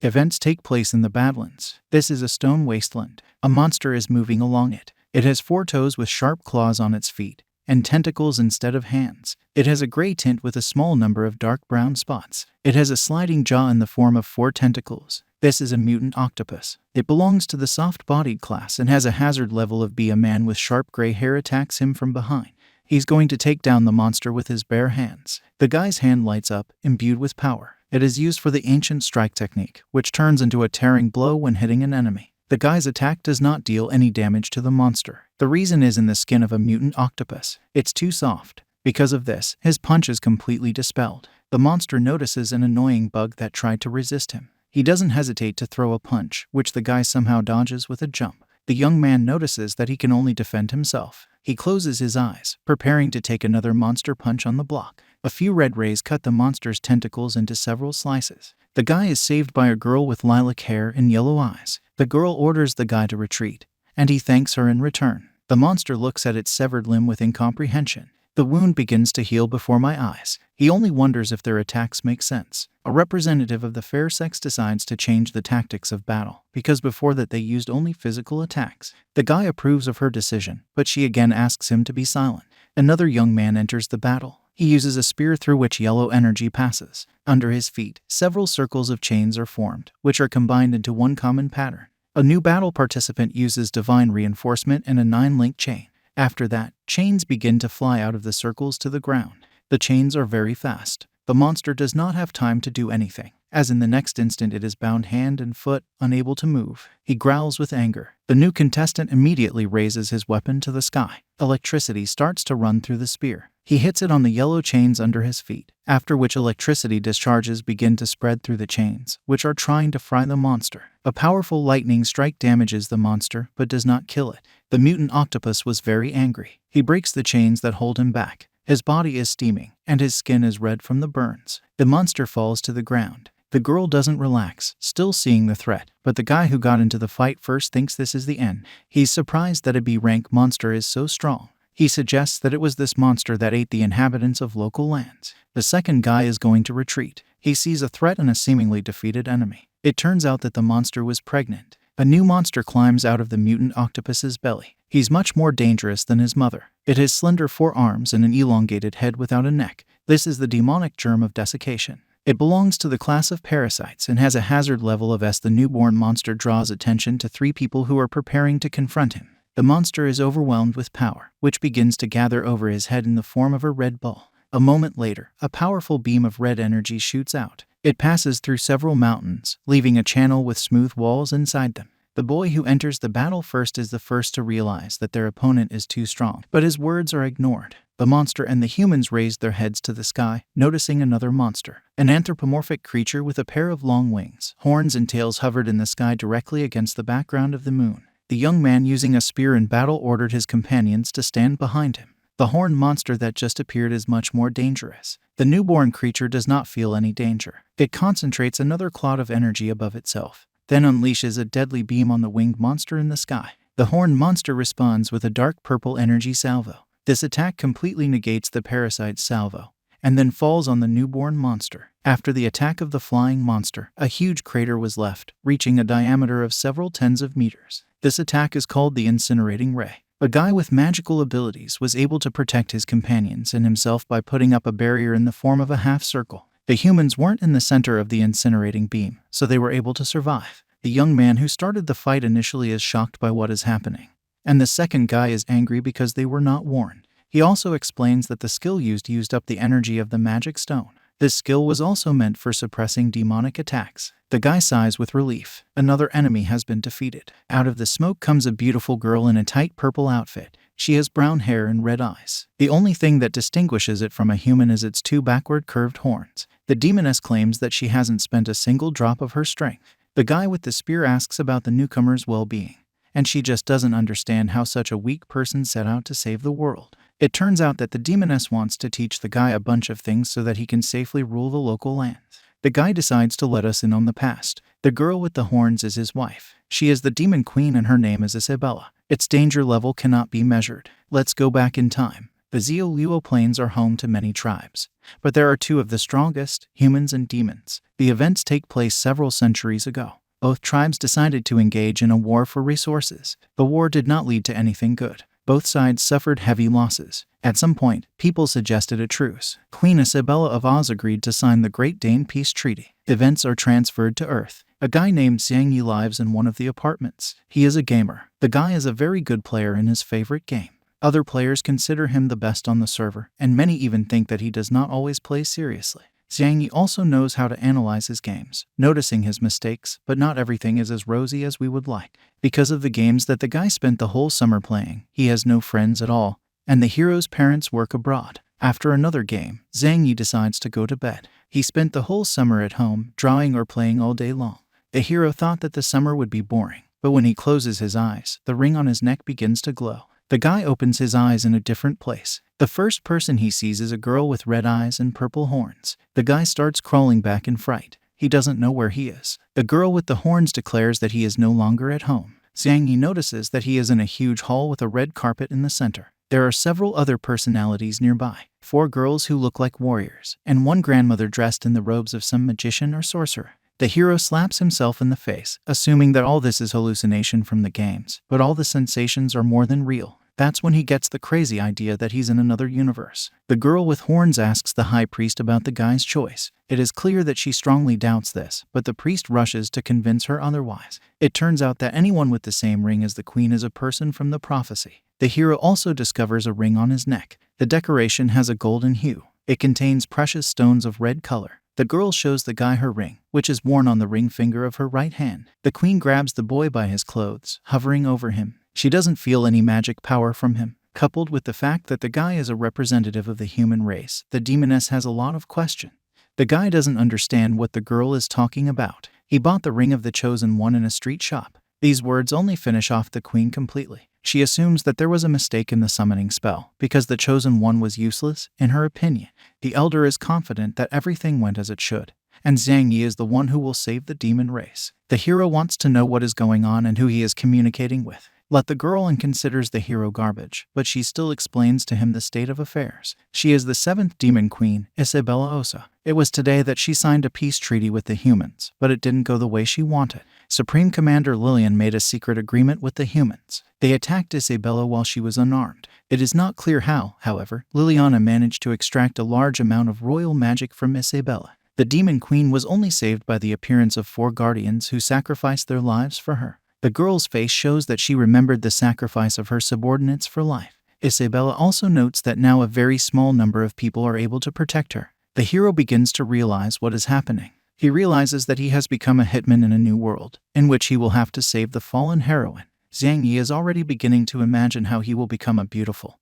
Events take place in the Badlands. This is a stone wasteland. A monster is moving along it. It has 4 toes with sharp claws on its feet, and tentacles instead of hands. It has a gray tint with a small number of dark brown spots. It has a sliding jaw in the form of 4 tentacles. This is a mutant octopus. It belongs to the soft-bodied class and has a hazard level of B. A man with sharp gray hair attacks him from behind. He's going to take down the monster with his bare hands. The guy's hand lights up, imbued with power. It is used for the ancient strike technique, which turns into a tearing blow when hitting an enemy. The guy's attack does not deal any damage to the monster. The reason is in the skin of a mutant octopus. It's too soft. Because of this, his punch is completely dispelled. The monster notices an annoying bug that tried to resist him. He doesn't hesitate to throw a punch, which the guy somehow dodges with a jump. The young man notices that he can only defend himself. He closes his eyes, preparing to take another monster punch on the block. A few red rays cut the monster's tentacles into several slices. The guy is saved by a girl with lilac hair and yellow eyes. The girl orders the guy to retreat, and he thanks her in return. The monster looks at its severed limb with incomprehension. The wound begins to heal before my eyes. He only wonders if their attacks make sense. A representative of the fair sex decides to change the tactics of battle, because before that they used only physical attacks. The guy approves of her decision, but she again asks him to be silent. Another young man enters the battle. He uses a spear through which yellow energy passes. Under his feet, several circles of chains are formed, which are combined into one common pattern. A new battle participant uses divine reinforcement and a 9-link chain. After that, chains begin to fly out of the circles to the ground. The chains are very fast. The monster does not have time to do anything, as in the next instant it is bound hand and foot, unable to move. He growls with anger. The new contestant immediately raises his weapon to the sky. Electricity starts to run through the spear. He hits it on the yellow chains under his feet, after which electricity discharges begin to spread through the chains, which are trying to fry the monster. A powerful lightning strike damages the monster, but does not kill it. The mutant octopus was very angry. He breaks the chains that hold him back. His body is steaming, and his skin is red from the burns. The monster falls to the ground. The girl doesn't relax, still seeing the threat, but the guy who got into the fight first thinks this is the end. He's surprised that a B-rank monster is so strong. He suggests that it was this monster that ate the inhabitants of local lands. The second guy is going to retreat. He sees a threat in a seemingly defeated enemy. It turns out that the monster was pregnant. A new monster climbs out of the mutant octopus's belly. He's much more dangerous than his mother. It has slender 4 arms and an elongated head without a neck. This is the demonic germ of desiccation. It belongs to the class of parasites and has a hazard level of S. The newborn monster draws attention to 3 people who are preparing to confront him. The monster is overwhelmed with power, which begins to gather over his head in the form of a red ball. A moment later, a powerful beam of red energy shoots out. It passes through several mountains, leaving a channel with smooth walls inside them. The boy who enters the battle first is the first to realize that their opponent is too strong, but his words are ignored. The monster and the humans raised their heads to the sky, noticing another monster. An anthropomorphic creature with a pair of long wings, horns and tails hovered in the sky directly against the background of the moon. The young man using a spear in battle ordered his companions to stand behind him. The horned monster that just appeared is much more dangerous. The newborn creature does not feel any danger. It concentrates another cloud of energy above itself, then unleashes a deadly beam on the winged monster in the sky. The horned monster responds with a dark purple energy salvo. This attack completely negates the parasite's salvo, and then falls on the newborn monster. After the attack of the flying monster, a huge crater was left, reaching a diameter of several tens of meters. This attack is called the incinerating ray. A guy with magical abilities was able to protect his companions and himself by putting up a barrier in the form of a half circle. The humans weren't in the center of the incinerating beam, so they were able to survive. The young man who started the fight initially is shocked by what is happening, and the second guy is angry because they were not warned. He also explains that the skill used up the energy of the magic stone. This skill was also meant for suppressing demonic attacks. The guy sighs with relief. Another enemy has been defeated. Out of the smoke comes a beautiful girl in a tight purple outfit. She has brown hair and red eyes. The only thing that distinguishes it from a human is its 2 backward curved horns. The demoness claims that she hasn't spent a single drop of her strength. The guy with the spear asks about the newcomer's well-being, and she just doesn't understand how such a weak person set out to save the world. It turns out that the demoness wants to teach the guy a bunch of things so that he can safely rule the local lands. The guy decides to let us in on the past. The girl with the horns is his wife. She is the demon queen and her name is Isabella. Its danger level cannot be measured. Let's go back in time. The Zioluo Plains are home to many tribes, but there are two of the strongest, humans and demons. The events take place several centuries ago. Both tribes decided to engage in a war for resources. The war did not lead to anything good. Both sides suffered heavy losses. At some point, people suggested a truce. Queen Isabella of Oz agreed to sign the Great Dane Peace Treaty. Events are transferred to Earth. A guy named Xiang Yi lives in one of the apartments. He is a gamer. The guy is a very good player in his favorite game. Other players consider him the best on the server, and many even think that he does not always play seriously. Xiang Yi also knows how to analyze his games, noticing his mistakes, but not everything is as rosy as we would like. Because of the games that the guy spent the whole summer playing, he has no friends at all, and the hero's parents work abroad. After another game, Xiang Yi decides to go to bed. He spent the whole summer at home, drawing or playing all day long. The hero thought that the summer would be boring, but when he closes his eyes, the ring on his neck begins to glow. The guy opens his eyes in a different place. The first person he sees is a girl with red eyes and purple horns. The guy starts crawling back in fright. He doesn't know where he is. The girl with the horns declares that he is no longer at home. Xiang Yi notices that he is in a huge hall with a red carpet in the center. There are several other personalities nearby. 4 girls who look like warriors, and one grandmother dressed in the robes of some magician or sorcerer. The hero slaps himself in the face, assuming that all this is hallucination from the games, but all the sensations are more than real. That's when he gets the crazy idea that he's in another universe. The girl with horns asks the high priest about the guy's choice. It is clear that she strongly doubts this, but the priest rushes to convince her otherwise. It turns out that anyone with the same ring as the queen is a person from the prophecy. The hero also discovers a ring on his neck. The decoration has a golden hue. It contains precious stones of red color. The girl shows the guy her ring, which is worn on the ring finger of her right hand. The queen grabs the boy by his clothes, hovering over him. She doesn't feel any magic power from him. Coupled with the fact that the guy is a representative of the human race, the demoness has a lot of questions. The guy doesn't understand what the girl is talking about. He bought the ring of the chosen one in a street shop. These words only finish off the queen completely. She assumes that there was a mistake in the summoning spell, because the chosen one was useless, in her opinion. The elder is confident that everything went as it should, and Xiang Yi is the one who will save the demon race. The hero wants to know what is going on and who he is communicating with. Let the girl and considers the hero garbage, but she still explains to him the state of affairs. She is the 7th demon queen, Isabella Osa. It was today that she signed a peace treaty with the humans, but it didn't go the way she wanted. Supreme Commander Lillian made a secret agreement with the humans. They attacked Isabella while she was unarmed. It is not clear how, however, Liliana managed to extract a large amount of royal magic from Isabella. The demon queen was only saved by the appearance of 4 guardians who sacrificed their lives for her. The girl's face shows that she remembered the sacrifice of her subordinates for life. Isabella also notes that now a very small number of people are able to protect her. The hero begins to realize what is happening. He realizes that he has become a hitman in a new world, in which he will have to save the fallen heroine. Xiang Yi is already beginning to imagine how he will become a beautiful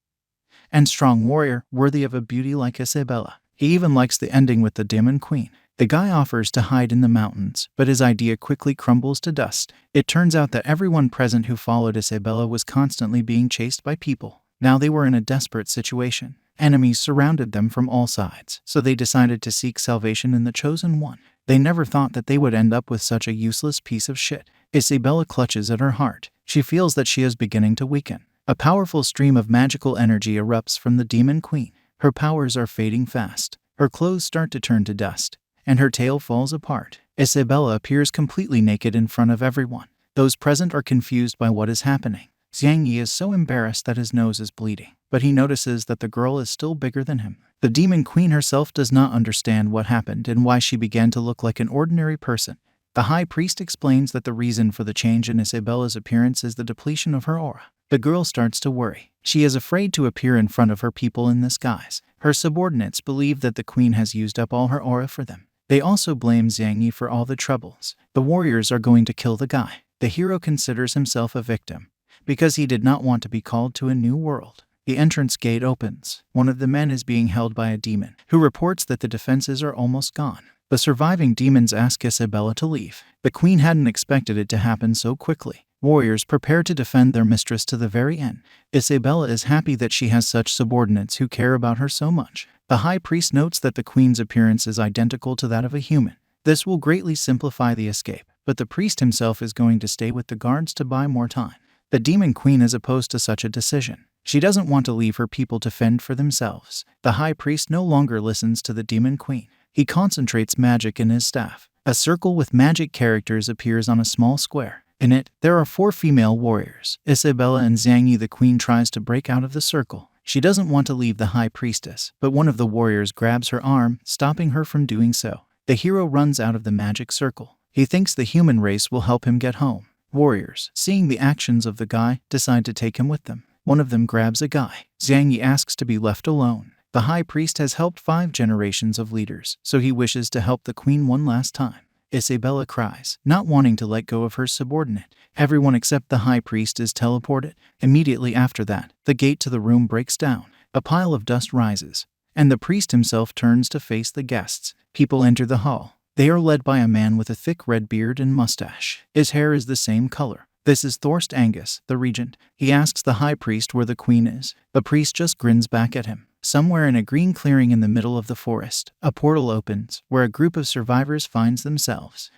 and strong warrior, worthy of a beauty like Isabella. He even likes the ending with the demon queen. The guy offers to hide in the mountains, but his idea quickly crumbles to dust. It turns out that everyone present who followed Isabella was constantly being chased by people. Now they were in a desperate situation. Enemies surrounded them from all sides, so they decided to seek salvation in the chosen one. They never thought that they would end up with such a useless piece of shit. Isabella clutches at her heart. She feels that she is beginning to weaken. A powerful stream of magical energy erupts from the demon queen. Her powers are fading fast. Her clothes start to turn to dust, and her tail falls apart. Isabella appears completely naked in front of everyone. Those present are confused by what is happening. Xiang Yi is so embarrassed that his nose is bleeding, but he notices that the girl is still bigger than him. The demon queen herself does not understand what happened and why she began to look like an ordinary person. The high priest explains that the reason for the change in Isabella's appearance is the depletion of her aura. The girl starts to worry. She is afraid to appear in front of her people in this guise. Her subordinates believe that the queen has used up all her aura for them. They also blame Xiang Yi for all the troubles. The warriors are going to kill the guy. The hero considers himself a victim, because he did not want to be called to a new world. The entrance gate opens. One of the men is being held by a demon, who reports that the defenses are almost gone. The surviving demons ask Isabella to leave. The queen hadn't expected it to happen so quickly. Warriors prepare to defend their mistress to the very end. Isabella is happy that she has such subordinates who care about her so much. The high priest notes that the queen's appearance is identical to that of a human. This will greatly simplify the escape, but the priest himself is going to stay with the guards to buy more time. The demon queen is opposed to such a decision. She doesn't want to leave her people to fend for themselves. The high priest no longer listens to the demon queen. He concentrates magic in his staff. A circle with magic characters appears on a small square. In it, there are 4 female warriors. Isabella and Zhangyi. The queen tries to break out of the circle. She doesn't want to leave the high priestess, but one of the warriors grabs her arm, stopping her from doing so. The hero runs out of the magic circle. He thinks the human race will help him get home. Warriors, seeing the actions of the guy, decide to take him with them. One of them grabs a guy. Zhangyi asks to be left alone. The high priest has helped 5 generations of leaders, so he wishes to help the queen one last time. Isabella cries, not wanting to let go of her subordinate. Everyone except the high priest is teleported. Immediately after that, the gate to the room breaks down. A pile of dust rises, and the priest himself turns to face the guests. People enter the hall. They are led by a man with a thick red beard and mustache. His hair is the same color. This is Thorst Angus, the regent. He asks the high priest where the queen is. The priest just grins back at him. Somewhere in a green clearing in the middle of the forest, a portal opens, where a group of survivors finds themselves.